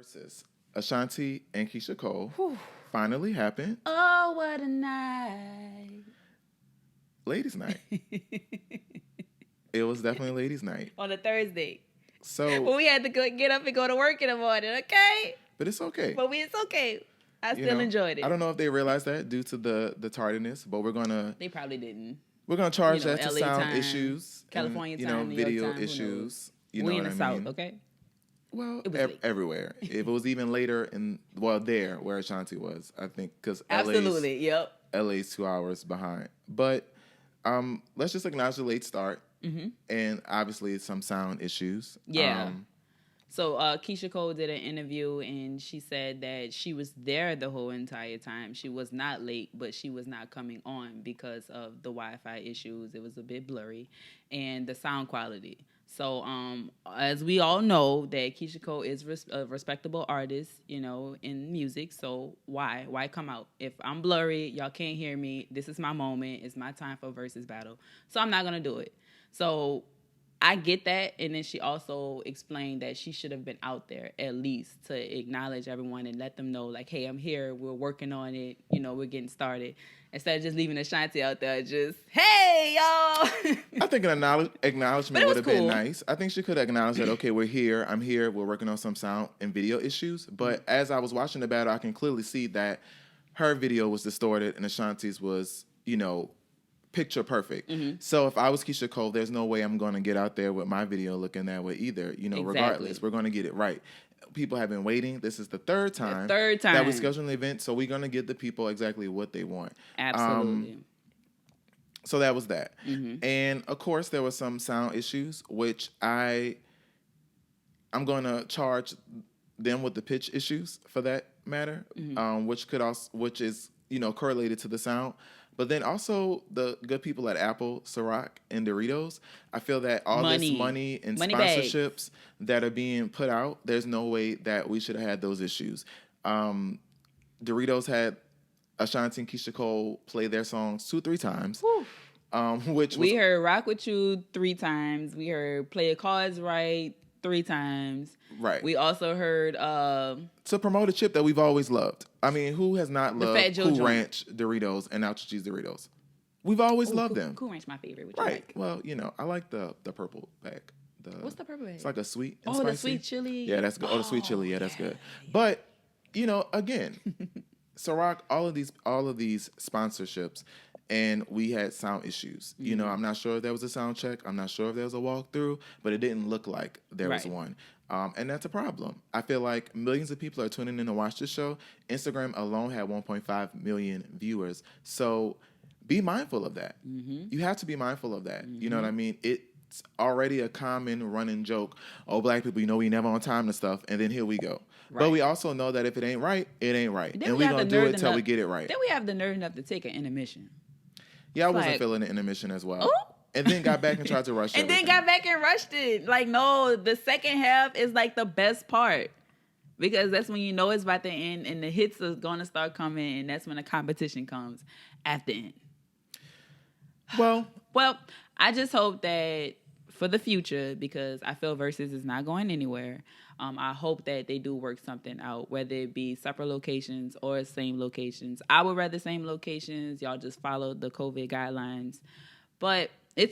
Versus Ashanti and Keyshia Cole Whew. finally happened. Oh, what a night. Ladies' night. It was definitely ladies' night. On a Thursday. So, Well, we had to get up and go to work in the morning, okay? but it's okay. But it's okay. I still enjoyed it. I don't know if they realized that due to the tardiness, but They probably didn't. We're gonna charge that to LA sound time, issues, California and, time, New York video time, issues. We in the South, okay? Well, It was late. everywhere. If it was even later there where Ashanti was, I think, because Absolutely, yep. LA's 2 hours behind. But let's just acknowledge the late start, and obviously some sound issues. Yeah. So Keyshia Cole did an interview, and she said that she was there the whole entire time. She was not late, but she was not coming on because of the Wi-Fi issues. It was a bit blurry, and the sound quality. So as we all know, that Keyshia Cole is a respectable artist, in music. So why come out? If I'm blurry, y'all can't hear me. This is my moment. It's my time for versus battle. So I'm not gonna do it. So I get that, and then she also explained that she should have been out there at least to acknowledge everyone and let them know, like, hey, I'm here, we're working on it, we're getting started. Instead of just leaving Ashanti out there, just, hey, y'all. I think an acknowledgement would have been cool. nice. I think she could have acknowledged that, okay, we're here, I'm here, we're working on some sound and video issues. But as I was watching the battle, I can clearly see that her video was distorted and Ashanti's was, picture perfect. So if I was Keyshia Cole, there's no way I'm going to get out there with my video looking that way either. Exactly. Regardless, we're going to get it right. People have been waiting. This is the third time that we scheduled an event, so we're going to give the people exactly what they want. Absolutely. So that was that. And of course, there were some sound issues, which I'm going to charge them with the pitch issues for that matter, which is correlated to the sound. But then also the good people at Apple, Ciroc, and Doritos, I feel that all this money and sponsorships that are being put out, there's no way that we should have had those issues. Doritos had Ashanti and Keyshia Cole play their songs 2-3 times. We heard Rock With You 3 times. We heard Play Your Cards Right 3 times. Right. We also heard to promote a chip that we've always loved. I mean, who has not loved Cool Ranch Doritos and Nacho Cheese Doritos? We've always loved them. Cool Ranch my favorite. What right. You like? Well, I like the purple bag. What's the purple bag? It's like a sweet and spicy. Oh, the sweet chili. Yeah, that's good. Oh, the sweet chili. Yeah, that's good. But, again, Ciroc, all of these sponsorships, and we had sound issues. I'm not sure if there was a sound check. I'm not sure if there was a walkthrough, but it didn't look like there was one. And that's a problem. I feel like millions of people are tuning in to watch this show. Instagram alone had 1.5 million viewers. So be mindful of that. You have to be mindful of that. You know what I mean? It's already a common running joke. Oh, black people, we never on time and stuff. And then here we go. Right. But we also know that if it ain't right, it ain't right. And we're going to do it till we get it right. Then we have the nerve enough to take an intermission. Yeah, I wasn't feeling the intermission as well. Oh. And then got back and tried to rush it. And then got back and rushed it. Like, no, the second half is like the best part. Because that's when it's about to end and the hits are going to start coming. And that's when the competition comes at the end. Well, I just hope that for the future, because I feel Versus is not going anywhere, I hope that they do work something out, whether it be separate locations or same locations. I would rather same locations. Y'all just follow the COVID guidelines. But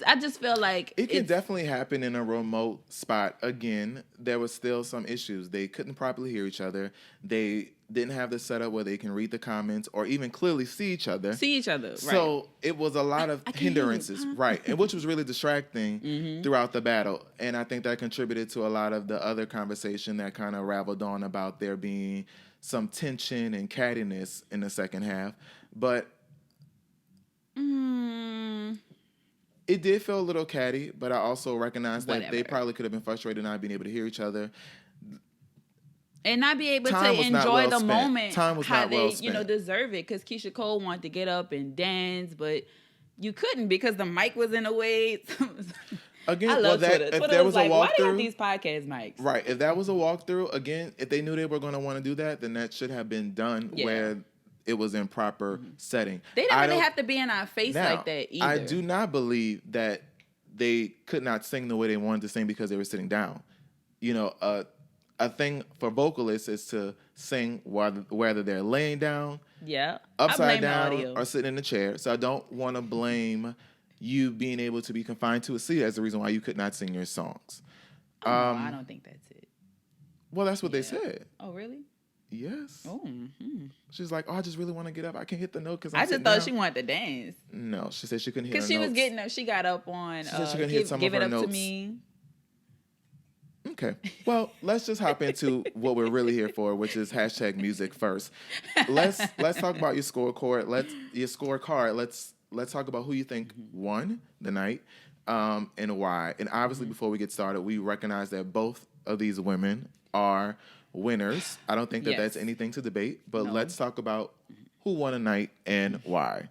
I just feel like it could definitely happen in a remote spot. Again, there was still some issues. They couldn't properly hear each other. They didn't have the setup where they can read the comments or even clearly see each other. Right. So it was a lot of hindrances, right? And which was really distracting throughout the battle. And I think that contributed to a lot of the other conversation that kind of raveled on about there being some tension and cattiness in the second half. But it did feel a little catty, but I also recognize that they probably could have been frustrated not being able to hear each other. And not be able to enjoy the moment how they, deserve it. Because Keyshia Cole wanted to get up and dance, but you couldn't because the mic was in the way. Again, I love Twitter. If there was a walkthrough, why do they have these podcast mics? Right. If that was a walkthrough, again, if they knew they were going to want to do that, then that should have been done where it was in proper setting. They didn't really have to be in our face like that either. I do not believe that they could not sing the way they wanted to sing because they were sitting down. a thing for vocalists is to sing whether they're laying down, Yeah. upside I blame the down, audio. or sitting in a chair. So I don't want to blame you being able to be confined to a seat as the reason why you could not sing your songs. Oh, no, I don't think that's it. Well, that's what they said. Oh, really? Yes. Oh. Mm-hmm. She's like, I just really want to get up. I can't hit the note because I just thought she wanted to dance. No, she said she couldn't hit her Because notes. she was getting up. She got up on She said she couldn't hit some Give of It her Up notes. to Me. Okay. Well, let's just hop into what we're really here for, which is hashtag music first. Let's talk about your scorecard. Let's talk about who you think won the night, and why. And obviously, before we get started, we recognize that both of these women are winners. I don't think that that's anything to debate, but let's talk about who won a night and why.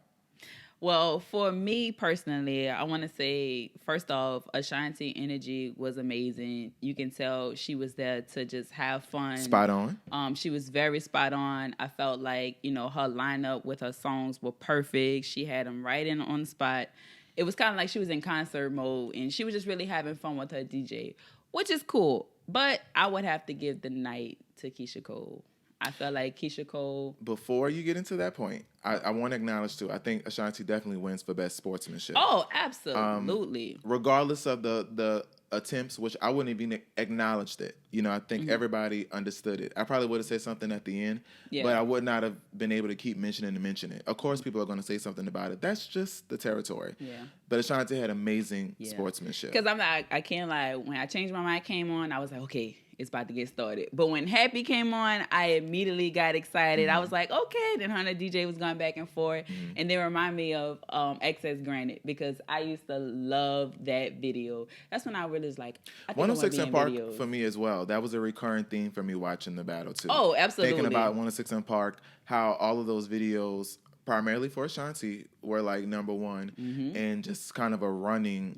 Well, for me personally, I want to say, first off, Ashanti energy was amazing. You can tell she was there to just have fun. Spot on. She was very spot on. I felt like, her lineup with her songs were perfect. She had them right in on the spot. It was kind of like she was in concert mode, and she was just really having fun with her DJ, which is cool. But I would have to give the night to Keyshia Cole. I felt like Keyshia Cole. Before you get into that point, I want to acknowledge too. I think Ashanti definitely wins for best sportsmanship. Oh, absolutely. Regardless of the attempts, which I wouldn't even acknowledged it. I think everybody understood it. I probably would have said something at the end, but I would not have been able to keep mentioning it. Of course, people are going to say something about it. That's just the territory. Yeah. But Ashanti had amazing sportsmanship. Because I can't lie. When I Changed My Mind came on, I was like, okay, it's about to get started. But when Happy came on, I immediately got excited. I was like, okay. Then her and the DJ was going back and forth. And they remind me of Excess Granted, because I used to love that video. That's when I really was like, I think 106 I and wanna Park be in videos. for me as well. That was a recurring theme for me watching the battle too. Oh, absolutely. Thinking about 106 and Park, how all of those videos, primarily for Ashanti, were like number one, and just kind of a running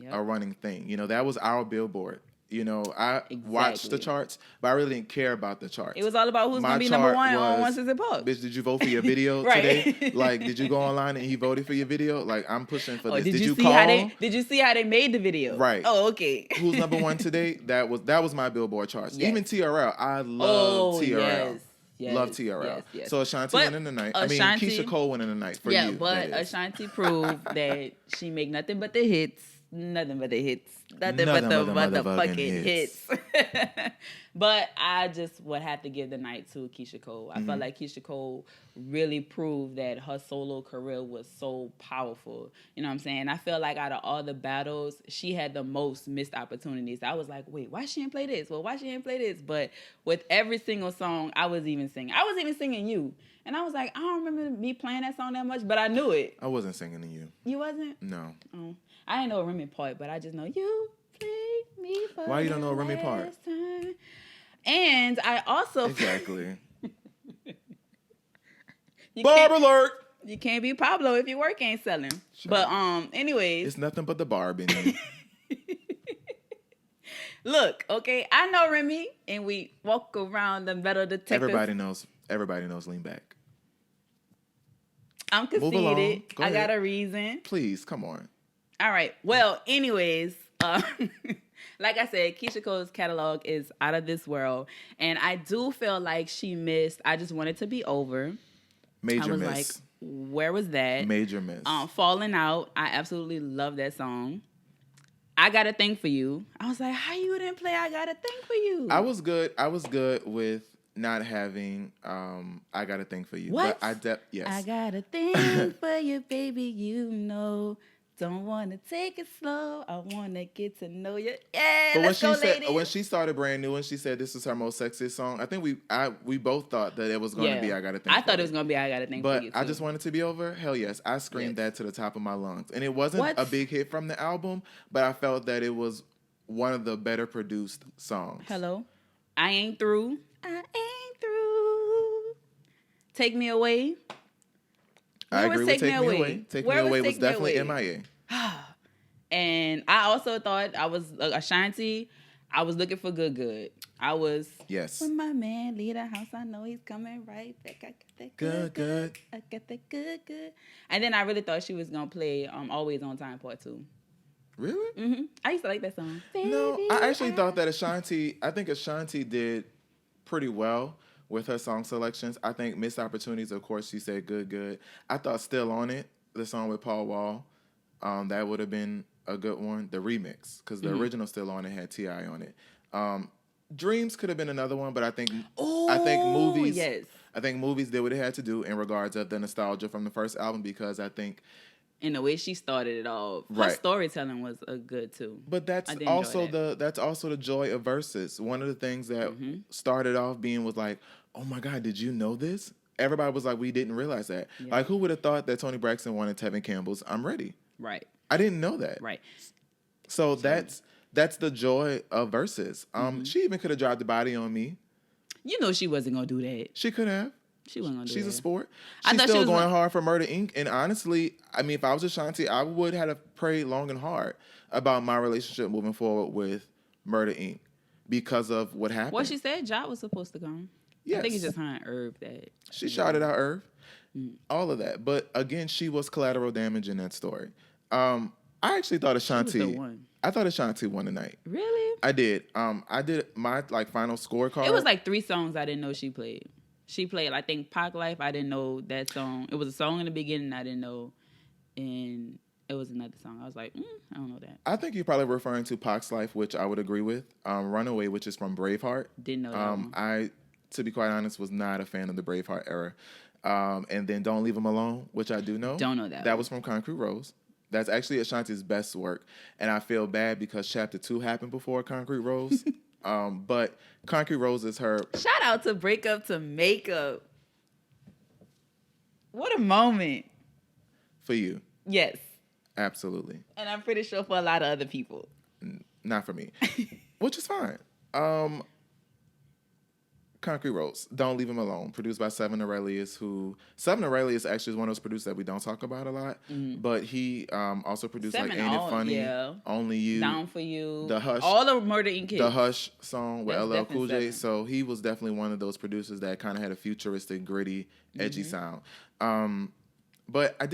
thing. That was our billboard. I watched the charts, but I really didn't care about the charts. It was all about who's going to be number one on 106 and Park. Bitch, did you vote for your video today? Like, did you go online and you voted for your video? Like, I'm pushing for this. Did you call? Did you see how they made the video? Right. Oh, okay. Who's number one today? That was my billboard charts. Yes. Even TRL. I love TRL. Yes. Love TRL. Yes. So Ashanti winning the night. Keyshia Cole winning the night for you. Yeah, but Ashanti proved that she make nothing but the hits. Nothing but the hits. Nothing but the motherfucking hits. But I just would have to give the night to Keyshia Cole. I felt like Keyshia Cole really proved that her solo career was so powerful. You know what I'm saying? I feel like out of all the battles, she had the most missed opportunities. I was like, wait, why she didn't play this? Well, why she didn't play this? But with every single song, I was even singing. I was even singing You. And I was like, I don't remember me playing that song that much, but I knew it. I wasn't singing to You. You wasn't? No. Oh. I didn't know a Remy part, but I just know You played me for Why you don't know a Remy part? Time. And I also... Exactly. Barb alert! You can't be Pablo if your work ain't selling. Sure. But anyways... It's nothing but the Barb in you. Look, okay, I know Remy, and we walk around the metal detectors. Everybody knows Lean Back. I'm conceited. I got a reason. Please, come on. All right. Well, anyways, like I said, Keyshia Cole's catalog is out of this world. And I do feel like she missed I Just Want It to Be Over. Major miss. I was like, where was that? Major miss. Falling Out. I absolutely love that song. I Got a Thing for You. I was like, how you didn't play I Got a Thing for You? I was good with not having I Got a Thing for You. What? But yes. I got a thing for you, baby, Don't want to take it slow. I want to get to know you. Yeah, but let's go, ladies. When she started Brand New and she said this is her most sexiest song, I think we both thought that it was going to be I Got a Thing for You. I thought it was going to be I Got a Thing for You, too. But I Just Want It to Be Over? Hell yes. I screamed that to the top of my lungs. And it wasn't a big hit from the album, but I felt that it was one of the better produced songs. Hello. I Ain't Through. I Ain't Through. Take Me Away. I agree with Take Me Away. Take Me Away was definitely MIA. And I also thought I was Ashanti. I was looking for Good. I was. Yes. When my man leave the house, I know he's coming right back. I got that good. I got that good. And then I really thought she was gonna play Always on Time Part 2. Really? Mm-hmm. I used to like that song. No, I actually thought that Ashanti. I think Ashanti did pretty well with her song selections. I think Missed Opportunities, of course, she said good. I thought Still On It, the song with Paul Wall, that would have been a good one. The remix, because the original Still On It had T.I. on it. Dreams could have been another one, but I think movies. Yes. I think movies did what it had to do in regards of the nostalgia from the first album, because I think. And the way she started it all, her Right. storytelling was good too. But that's also the joy of VERZUZ. One of the things that started off being was like, oh my God, did you know this? Everybody was like, we didn't realize that. Yeah. Like, who would have thought that Toni Braxton wanted Tevin Campbell's I'm Ready? Right. I didn't know that. Right. So that's the joy of VERZUZ. She even could have dropped the body on me. You know she wasn't gonna do that. She could have. She wasn't gonna do that. She's a sport. I She's thought still she was going hard for Murder Inc. And honestly, I mean, if I was Ashanti, I would have prayed long and hard about my relationship moving forward with Murder Inc. because of what happened. Well, she said Jot was supposed to come. Yes. I think it's just her and Irv that She shouted out Irv. All of that. But again, she was collateral damage in that story. I actually thought Ashanti. She was the one. I thought Ashanti won tonight. Really? I did. I did my final scorecard. It was like 3 songs I didn't know she played. She played, I think, Pac Life. I didn't know that song. It was a song in the beginning I didn't know. And it was another song. I was like, I don't know that. I think you're probably referring to Pac's Life, which I would agree with. Runaway, which is from Braveheart. Didn't know that one. I, to be quite honest, was not a fan of the Braveheart era. And then Don't Leave Him Alone, which I do know. Don't know that That one. was from Concrete Rose. That's actually Ashanti's best work. And I feel bad because Chapter 2 happened before Concrete Rose. But Concrete Rose is her... Shout out to Breakup to Makeup. What a moment. For you. Yes. Absolutely. And I'm pretty sure for a lot of other people. Not for me. Which is fine. Concrete Rose, Don't Leave Him Alone, produced by Seven Aurelius, Seven Aurelius actually is one of those producers that we don't talk about a lot, but he also produced Seven like Ain't It Funny, yeah. Only You, Down for You, The Hush, all the Murder Inc. hits. The Hush song with That's LL Cool definitely J. Seven. So he was definitely one of those producers that kind of had a futuristic, gritty, edgy sound. But I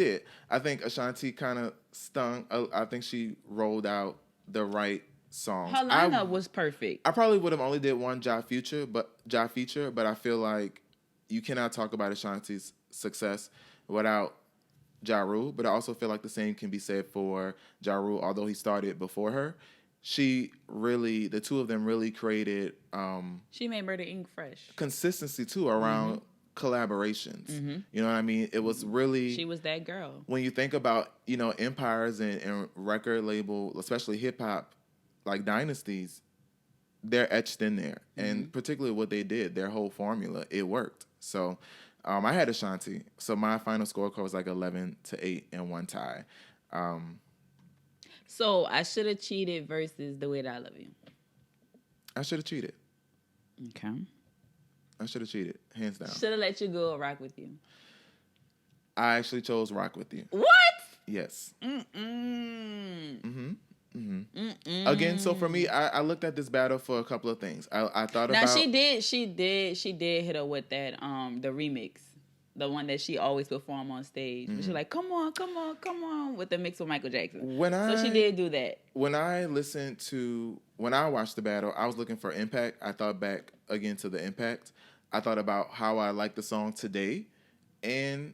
think Ashanti kind of stung. I think she rolled out the right songs. Her lineup was perfect. I probably would have only did one Ja feature, but I feel like you cannot talk about Ashanti's success without Ja Rule. But I also feel like the same can be said for Ja Rule, although he started before her. The two of them really created She made Murder Inc. fresh. consistency too around collaborations. You know what I mean? It was really... She was that girl. When you think about, empires and record label, especially hip-hop, like dynasties, they're etched in there. And particularly what they did, their whole formula, it worked. So I had Ashanti. So my final scorecard was like 11-8 and 1 tie. So I should have cheated versus The Way That I Love You. I should have cheated. Okay. I should have cheated, hands down. Should have let you go or Rock With You. I actually chose Rock With You. What? Yes. Again, so for me, I looked at this battle for a couple of things. I thought about... Now she did hit her with that the remix, the one that she always perform on stage. She's like, come on, with the mix with Michael Jackson. So she did do that. When I watched the battle, I was looking for impact. I thought back again to the impact. I thought about how I like the song today, and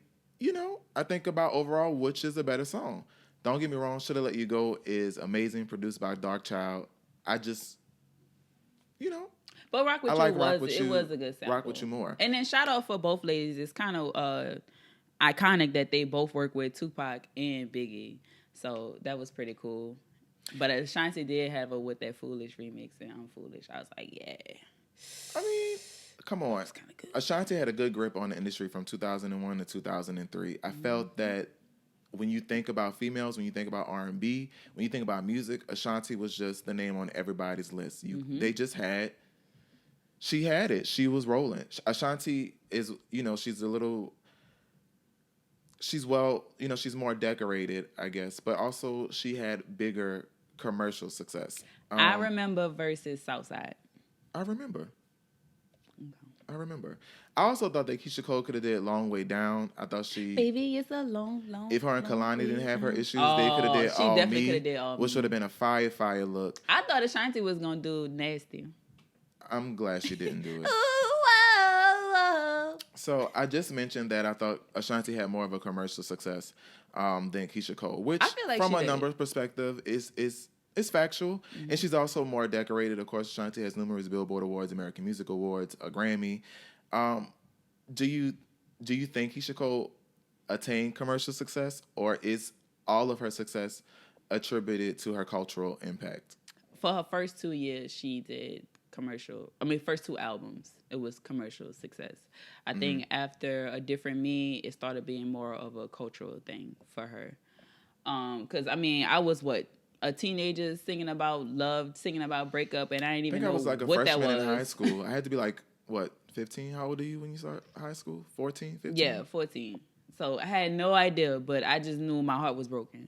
I think about overall which is a better song. Don't get me wrong, Shoulda Let You Go is amazing, produced by Darkchild. I just, But Rock With You was a good sample. Rock With You more. And then shout out for both ladies. It's kind of iconic that they both work with Tupac and Biggie. So that was pretty cool. But Ashanti did have a With That Foolish remix, and I'm Foolish. I was like, yeah. I mean, come on. That's kind of good. Ashanti had a good grip on the industry from 2001 to 2003. I felt that when you think about females, when you think about R&B, when you think about music, Ashanti was just the name on everybody's list. They just had... She had it. She was rolling. Ashanti is, she's she's more decorated, I guess, but also she had bigger commercial success. I remember versus Southside. I remember. I also thought that Keyshia Cole could have did Long Way Down. I thought Baby, it's a long, if her and Kalani didn't have her issues, they could have did she All definitely Me, could have did All which Me. would have been a fire look. I thought Ashanti was going to do Nasty. I'm glad she didn't do it. Ooh, So I just mentioned that I thought Ashanti had more of a commercial success than Keyshia Cole, which I feel like from she a did. numbers perspective is factual. And she's also more decorated. Of course, Ashanti has numerous Billboard Awards, American Music Awards, a Grammy. Um, do you think Keyshia Cole attained commercial success, or is all of her success attributed to her cultural impact? For her first 2 years, she did commercial. I mean, first 2 albums, it was commercial success. I think after A Different Me, it started being more of a cultural thing for her. Because I mean, I was a teenager singing about love, singing about breakup, and I didn't I even think I know was like a what that freshman was. in high school. I had to be like, what, 15? How old are you when you start high school? 14, 15? Yeah, 14. So I had no idea, but I just knew my heart was broken.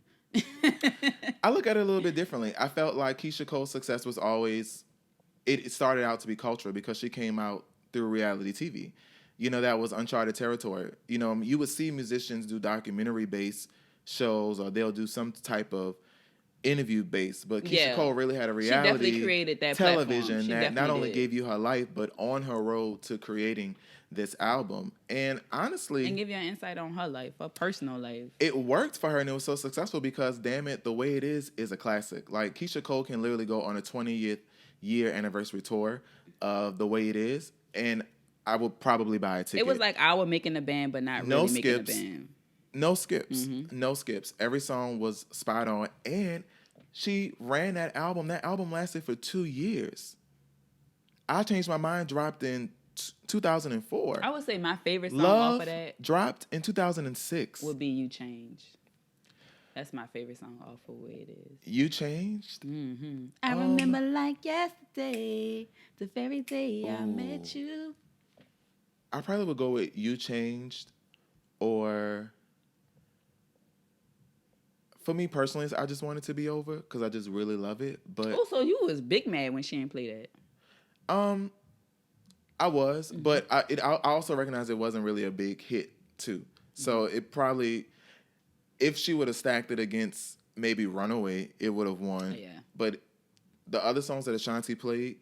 I look at it a little bit differently. I felt like Keyshia Cole's success was always, it started out to be cultural because she came out through reality TV. You know, that was uncharted territory. You know, you would see musicians do documentary-based shows, or they'll do some type of interview based, but Keyshia Yeah. Cole really had a She definitely reality created that television platform. She that not definitely only did. gave you her life, but on her road to creating this album. And honestly, And give you an insight on her life, her personal life. it worked for her, and it was so successful because, damn it, The Way It Is a classic. Like, Keyshia Cole can literally go on a 20th year anniversary tour of The Way It Is, and I would probably buy a ticket. It was like I was making a band, but not really making a band. No skips. No skips. Every song was spot on. And she ran that album. That album lasted for 2 years. I Changed My Mind dropped in 2004. I would say my favorite song Love off of that dropped in 2006. would be You Change. That's my favorite song off of Where It Is. You Changed? I remember like yesterday, the very day I met you. I probably would go with You Changed, or for me personally, I Just Want It to Be Over because I just really love it. But Oh, so you was big mad when she didn't play that. I was, but I also recognize it wasn't really a big hit too. So it probably, if she would have stacked it against maybe Runaway, it would have won. Yeah. But the other songs that Ashanti played,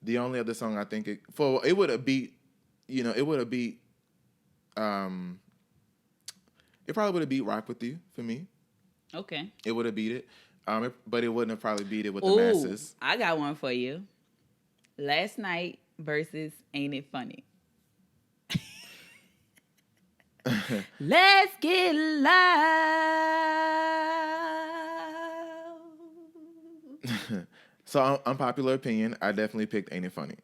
the only other song I think it would have beat, it would have beat, it probably would have beat Rock With You for me. Okay. It would have beat it. But it wouldn't have probably beat it with the masses. I got one for you. Last Night versus Ain't It Funny? Let's get loud. So, unpopular opinion, I definitely picked Ain't It Funny.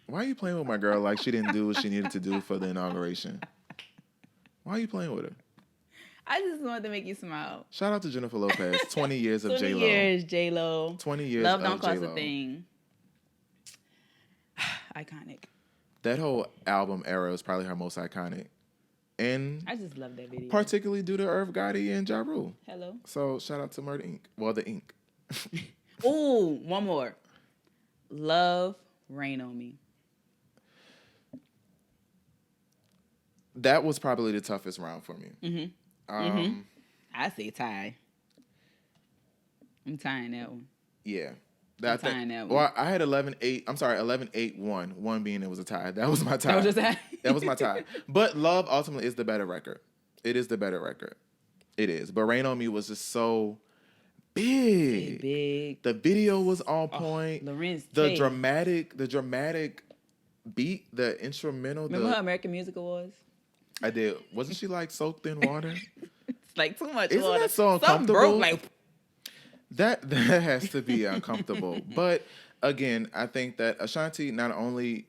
Why are you playing with my girl like she didn't do what she needed to do for the inauguration? Why are you playing with her? I just wanted to make you smile. Shout out to Jennifer Lopez. 20 years of 20 J-Lo. years, J-Lo. 20 years Love of Don't Cost J-Lo. a Thing. Iconic. That whole album era is probably her most iconic. And I just love that video. particularly due to Irv Gotti and Ja Rule. Hello. So shout out to Murder Inc. Well, the Inc. Ooh, one more. Love, Rain on Me. That was probably the toughest round for me. I say tie. I'm tying that one. Yeah. I'm tying that one. Well, I had 11-8. I'm sorry, 11-8-1. One being it was a tie. That was my tie. That was your tie? That was my tie. But Love ultimately is the better record. It is the better record. It is. But Rain on Me was just so big. Big. The video was on point. Lorenz the Tate. dramatic beat, the instrumental. Remember her American Music Awards? I did. Wasn't she like soaked in water? It's like too much Isn't water. that so Something uncomfortable? broke, like, That has to be uncomfortable. But again, I think that Ashanti not only,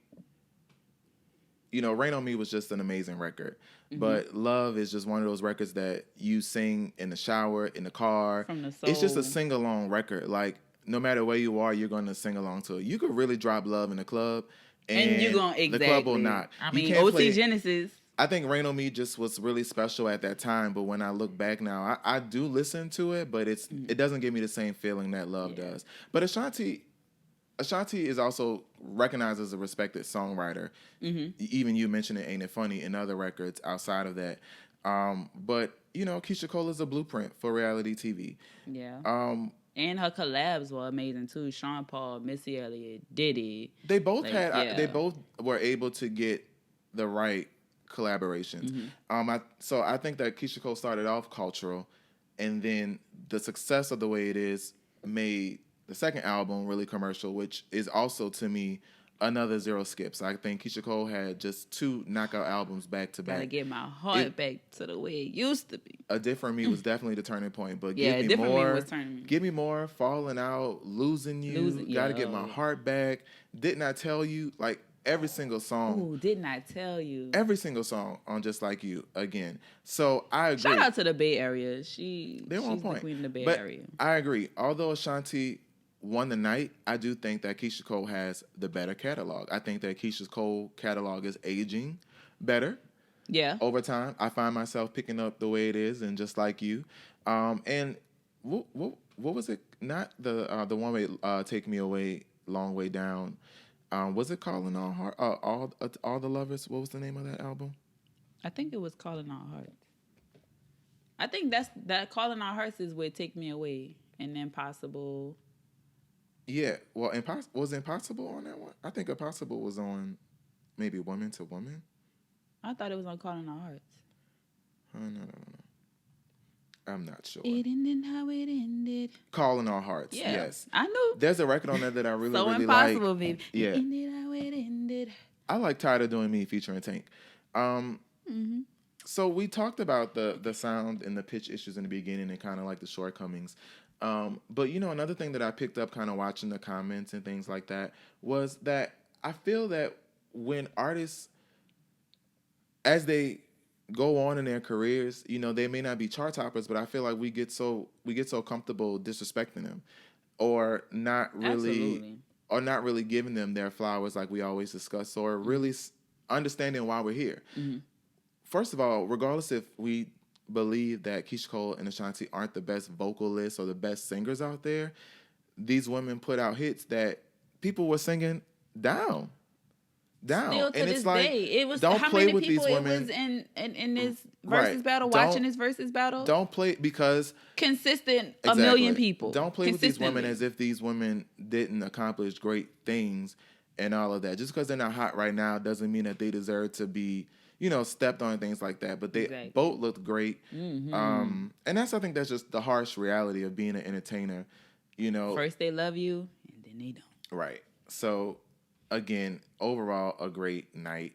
Rain on Me was just an amazing record, but Love is just one of those records that you sing in the shower, in the car. From the soul. It's just a sing along record. Like, no matter where you are, you're going to sing along to it. You could really drop Love in the club, and you're going to the club will not. I You mean, can't OT play- Genesis. I think Rain on Me just was really special at that time, but when I look back now, I do listen to it, but it doesn't give me the same feeling that Love does. But Ashanti is also recognized as a respected songwriter. Even you mentioned it, Ain't It Funny, in other records outside of that. But Keyshia Cole is a blueprint for reality TV. Yeah. And her collabs were amazing too. Sean Paul, Missy Elliott, Diddy. They both Like, had. yeah. They both were able to get the right collaborations. So I think that Keyshia Cole started off cultural, and then the success of the way it is made the second album really commercial, which is also to me another zero skips. I think Keyshia Cole had just 2 knockout albums back to Gotta back. get my heart back to the way it used to be. A Different Me was definitely the turning point, but Yeah, give me Different Me more. was turning me. Give me more. Falling Out, Losing You, Gotta Get My Heart Back. Didn't I Tell You? Like every single song. Ooh, didn't I tell you? Every single song on Just Like You again. So I agree. Shout out to the Bay Area. They're she's on point. the queen of the Bay But Area. I agree. Although Ashanti won the night, I do think that Keyshia Cole has the better catalog. I think that Keyshia Cole catalog is aging better. Yeah. Over time, I find myself picking up the way it is, and Just Like You. And what was it? Not the one way Take Me Away, Long Way Down. Was it Calling All Heart? All the Lovers. What was the name of that album? I think it was Calling Our Hearts. I think that Calling Our Hearts is with Take Me Away and Impossible. Yeah. Well, was Impossible on that one? I think Impossible was on maybe Woman to Woman. I thought it was on Calling Our Hearts. No. I'm not sure. It ended how it ended. Calling Our Hearts. Yeah, Yes. I knew. There's a record on there that I really, so really Impossible, like. baby. Yeah. It ended how it ended. I like Tired of Doing Me featuring Tank. So we talked about the sound and the pitch issues in the beginning and kind of like the shortcomings. But, another thing that I picked up kind of watching the comments and things like that was that I feel that when artists, as they go on in their careers, they may not be chart toppers, but I feel like we get so comfortable disrespecting them or not really giving them their flowers like we always discuss, or really understanding why we're here. First of all, regardless if we believe that Keyshia Cole and Ashanti aren't the best vocalists or the best singers out there, these women put out hits that people were singing down. Still to and this it's like, day, it was don't how play many with people these it women. was in this versus Right. battle, watching this versus battle. Don't play because Consistent, exactly. a million people. Don't play with these women as if these women didn't accomplish great things and all of that. Just because they're not hot right now doesn't mean that they deserve to be, stepped on and things like that. But they both looked great. And I think that's just the harsh reality of being an entertainer. First they love you and then they don't. Right. So again, overall, a great night.